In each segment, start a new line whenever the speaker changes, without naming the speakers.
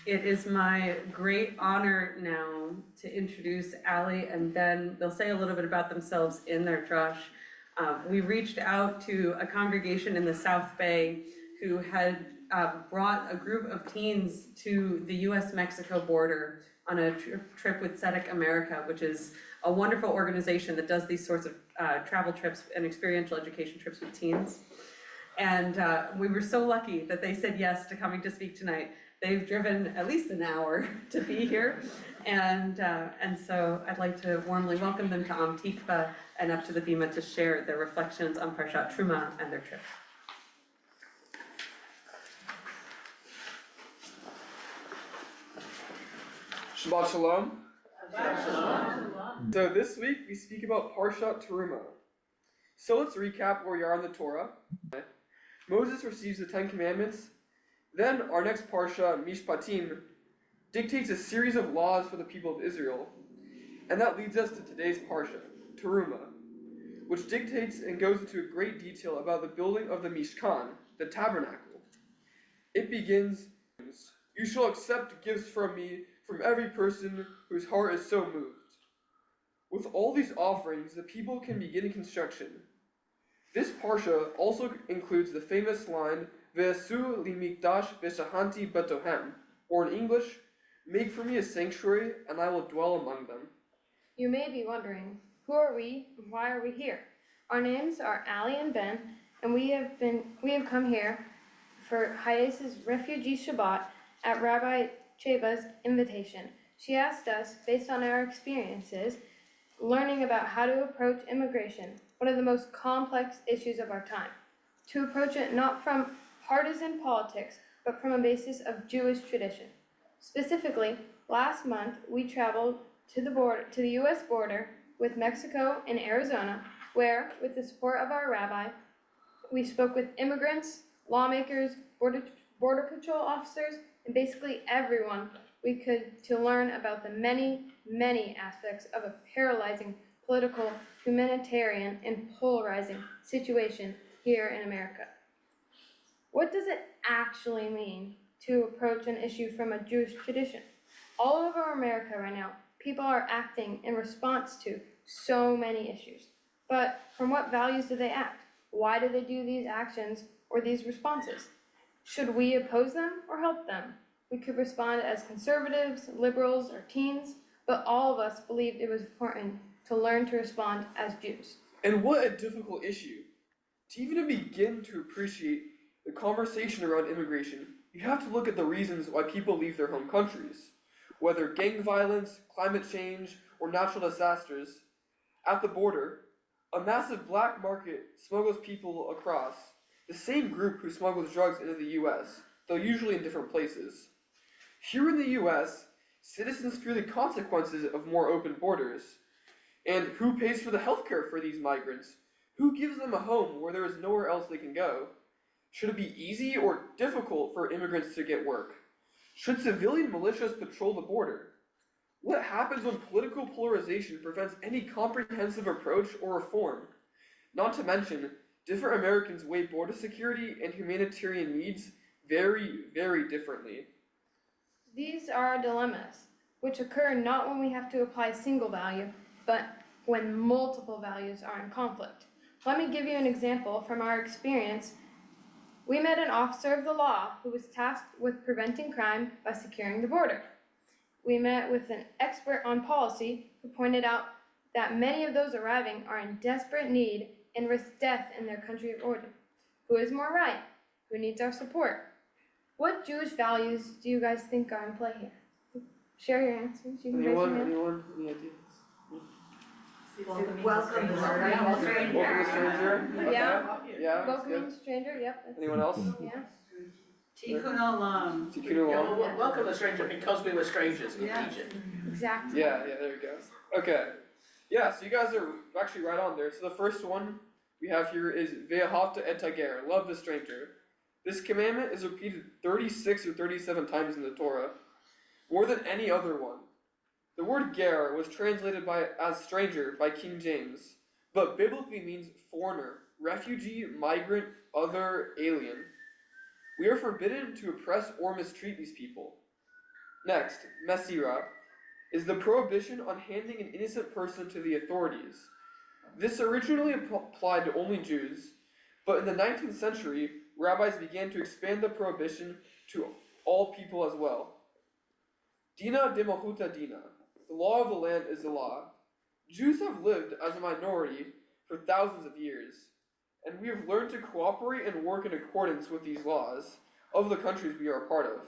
It is my great honor now to introduce Alli and Ben. They'll say a little bit about themselves in their drush. We reached out to a congregation in the South Bay who had brought a group of teens to the US-Mexico border on a trip with Tzedek America, which is a wonderful organization that does these sorts of travel trips and experiential education trips with teens. And we were so lucky that they said yes to coming to speak tonight. They've driven at least an hour to be here. And so I'd like to warmly welcome them to Tikvah and up to the Bima to share their reflections on Parshat Truma and their trip.
Shabbat Shalom. Shabbat Shalom. So this week we speak about Parshat Truma. So let's recap where we are in the Torah. Moses receives the Ten Commandments. Then our next Parsha, Mishpatim, dictates a series of laws for the people of Israel. And that leads us to today's Parsha, Teruma, which dictates and goes into great detail about the building of the Mishkan, the tabernacle. It begins, "You shall accept gifts from me, from every person whose heart is so moved." With all these offerings, the people can begin construction. This Parsha also includes the famous line, "Ve'asu li mikdash v'shahanti betohem," or in English, "Make for me a sanctuary, and I will dwell among them."
You may be wondering, who are we and why are we here? Our names are Alli and Ben, and we have come here for Hadass's Refugee Shabbat at Rabbi Cheva's invitation. She asked us, based on our experiences, learning about how to approach immigration, one of the most complex issues of our time, to approach it not from partisan politics, but from a basis of Jewish tradition. Specifically, last month we traveled to the U.S. border with Mexico and Arizona, where, with the support of our rabbi, we spoke with immigrants, lawmakers, border patrol officers, and basically everyone we could to learn about the many, many aspects of a paralyzing political, humanitarian, and polarizing situation here in America. What does it actually mean to approach an issue from a Jewish tradition? All over America right now, people are acting in response to so many issues. But from what values do they act? Why do they do these actions or these responses? Should we oppose them or help them? We could respond as conservatives, liberals, or teens, but all of us believed it was important to learn to respond as Jews.
And what a difficult issue. To even begin to appreciate the conversation around immigration, you have to look at the reasons why people leave their home countries. Whether gang violence, climate change, or natural disasters, at the border, a massive black market smuggles people across, the same group who smuggles drugs into the US, though usually in different places. Here in the US, citizens fear the consequences of more open borders. And who pays for the healthcare for these migrants? Who gives them a home where there is nowhere else they can go? Should it be easy or difficult for immigrants to get work? Should civilian militias patrol the border? What happens when political polarization prevents any comprehensive approach or reform? Not to mention, different Americans weigh border security and humanitarian needs very, very differently.
These are dilemmas, which occur not when we have to apply a single value, but when multiple values are in conflict. Let me give you an example from our experience. We met an officer of the law who was tasked with preventing crime by securing the border. We met with an expert on policy who pointed out that many of those arriving are in desperate need and risk death in their country of origin. Who is more right? Who needs our support? What Jewish values do you guys think are in play here? Share your answers. You can raise your hand.
Anyone? Any ideas?
Welcome the stranger.
Welcome the stranger.
Yeah.
Okay. Yeah.
Welcoming stranger, yep.
Anyone else?
Yeah.
Tikkun olam.
Tikkun olam.
Well, welcome the stranger because we were strangers in
Yeah.
Egypt.
Exactly.
Yeah, there you go. Okay. Yeah, so you guys are actually right on there. So the first one we have here is Ve'ahavta et hager, love the stranger. This commandment is repeated 36 or 37 times in the Torah, more than any other one. The word ger was translated as stranger by King James, but biblically means foreigner, refugee, migrant, other, alien. We are forbidden to oppress or mistreat these people. Next, Mesira, is the prohibition on handing an innocent person to the authorities. This originally applied to only Jews, but in the 19th century, rabbis began to expand the prohibition to all people as well. Dina de Malchuta Dina, the law of the land is the law. Jews have lived as a minority for thousands of years, and we have learned to cooperate and work in accordance with these laws of the countries we are a part of.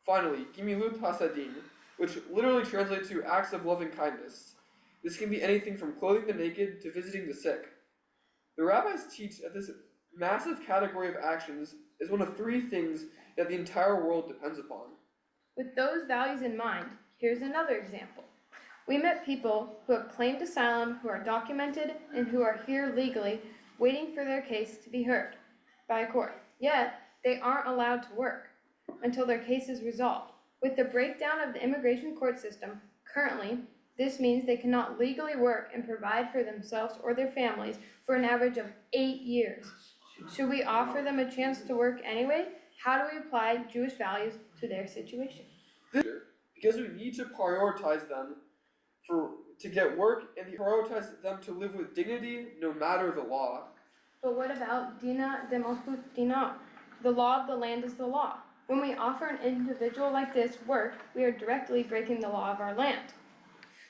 Finally, Gimilut Hasadim, which literally translates to acts of loving kindness. This can be anything from clothing the naked to visiting the sick. The rabbis teach that this massive category of actions is one of three things that the entire world depends upon.
With those values in mind, here's another example. We met people who have claimed asylum, who are documented, and who are here legally, waiting for their case to be heard by a court. Yet, they aren't allowed to work until their case is resolved. With the breakdown of the immigration court system, currently, this means they cannot legally work and provide for themselves or their families for an average of 8 years. Should we offer them a chance to work anyway? How do we apply Jewish values to their situation?
Because we need to prioritize them to get work and prioritize them to live with dignity no matter the law.
But what about Dina de Malchut Dina? The law of the land is the law. When we offer an individual like this work, we are directly breaking the law of our land.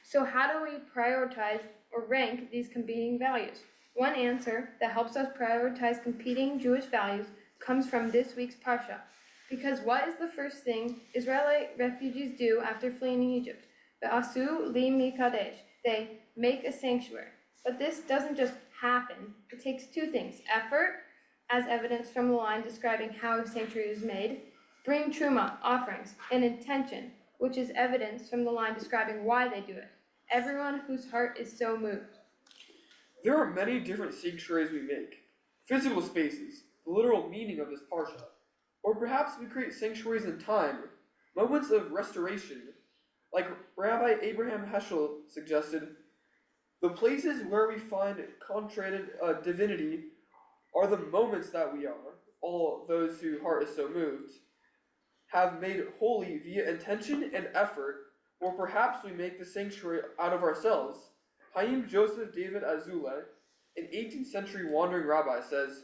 So how do we prioritize or rank these competing values? One answer that helps us prioritize competing Jewish values comes from this week's Parshat. Because what is the first thing Israeli refugees do after fleeing Egypt? Ve'asu li mikadesh. They make a sanctuary. But this doesn't just happen. It takes two things: effort, as evidenced from the line describing how a sanctuary is made, bring truma, offerings, and intention, which is evidence from the line describing why they do it. Everyone whose heart is so moved.
There are many different sanctuaries we make. Physical spaces, the literal meaning of this parsha. Or perhaps we create sanctuaries in time, moments of restoration. Like Rabbi Abraham Heschel suggested, the places where we find concentrated divinity are the moments that we are, all those whose heart is so moved, have made holy via intention and effort, or perhaps we make the sanctuary out of ourselves. Chaim Joseph David Azuleh, an 18th century wandering rabbi, says,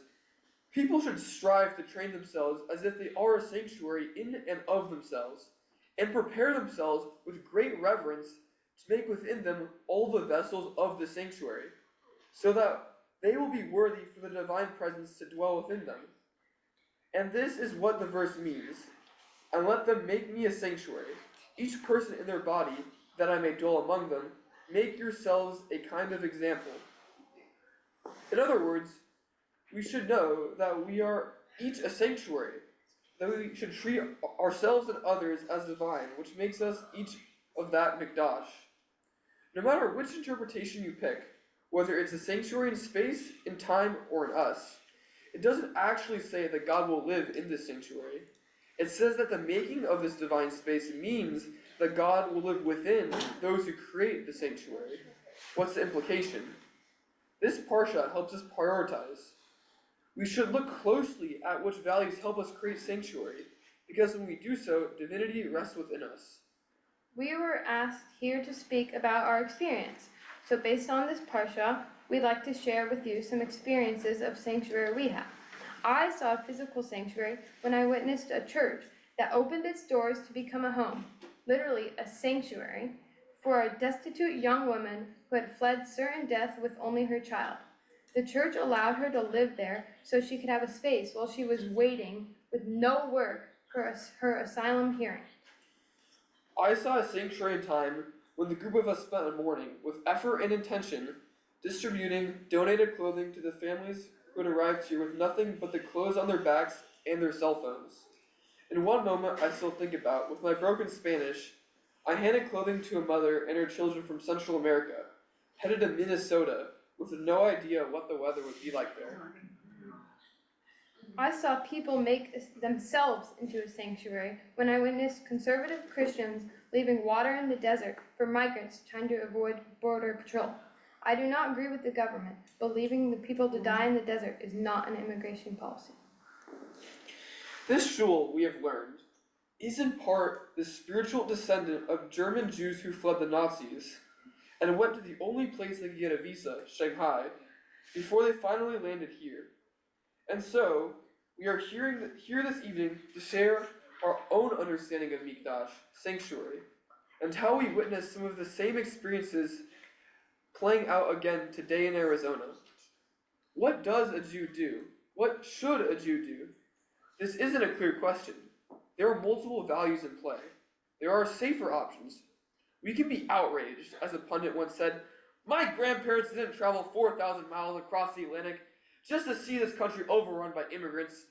people should strive to train themselves as if they are a sanctuary in and of themselves, and prepare themselves with great reverence to make within them all the vessels of the sanctuary, so that they will be worthy for the divine presence to dwell within them. And this is what the verse means. And let them make me a sanctuary, each person in their body, that I may dwell among them. Make yourselves a kind of example. In other words, we should know that we are each a sanctuary, that we should treat ourselves and others as divine, which makes us each of that mikdash. No matter which interpretation you pick, whether it's a sanctuary in space, in time, or in us, it doesn't actually say that God will live in this sanctuary. It says that the making of this divine space means that God will live within those who create the sanctuary. What's the implication? This parsha helps us prioritize. We should look closely at which values help us create sanctuary, because when we do so, divinity rests within us.
We were asked here to speak about our experience. So based on this parsha, we'd like to share with you some experiences of sanctuary we have. I saw a physical sanctuary when I witnessed a church that opened its doors to become a home, literally a sanctuary, for a destitute young woman who had fled certain death with only her child. The church allowed her to live there so she could have a space while she was waiting with no work for her asylum hearing.
I saw a sanctuary in time when the group of us spent a morning with effort and intention distributing donated clothing to the families who had arrived here with nothing but the clothes on their backs and their cell phones. In one moment I still think about, with my broken Spanish, I handed clothing to a mother and her children from Central America, headed to Minnesota, with no idea what the weather would be like there.
I saw people make themselves into a sanctuary when I witnessed conservative Christians leaving water in the desert for migrants trying to avoid border patrol. I do not agree with the government, but leaving the people to die in the desert is not an immigration policy.
This shul, we have learned, is in part the spiritual descendant of German Jews who fled the Nazis and went to the only place they could get a visa, Shanghai, before they finally landed here. And so, we are here this evening to share our own understanding of Mikdash, sanctuary, and how we witness some of the same experiences playing out again today in Arizona. What does a Jew do? What should a Jew do? This isn't a clear question. There are multiple values in play. There are safer options. We can be outraged, as a pundit once said, "My grandparents didn't travel 4,000 miles across the Atlantic just to see this country overrun by immigrants."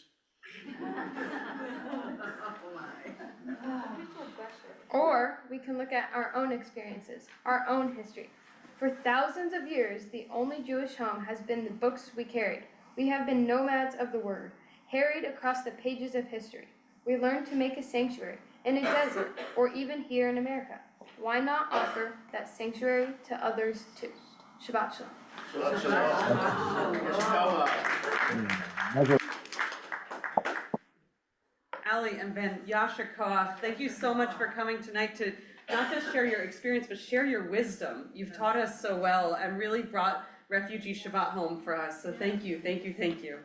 Or we can look at our own experiences, our own history. For thousands of years, the only Jewish home has been the books we carried. We have been nomads of the word, harried across the pages of history. We learned to make a sanctuary in a desert or even here in America. Why not offer that sanctuary to others too? Shabbat Shalom.
Shabbat.
Alli and Ben, Yasher Koach, thank you so much for coming tonight to not just share your experience, but share your wisdom. You've taught us so well and really brought Refugee Shabbat home for us. So thank you, thank you, thank you.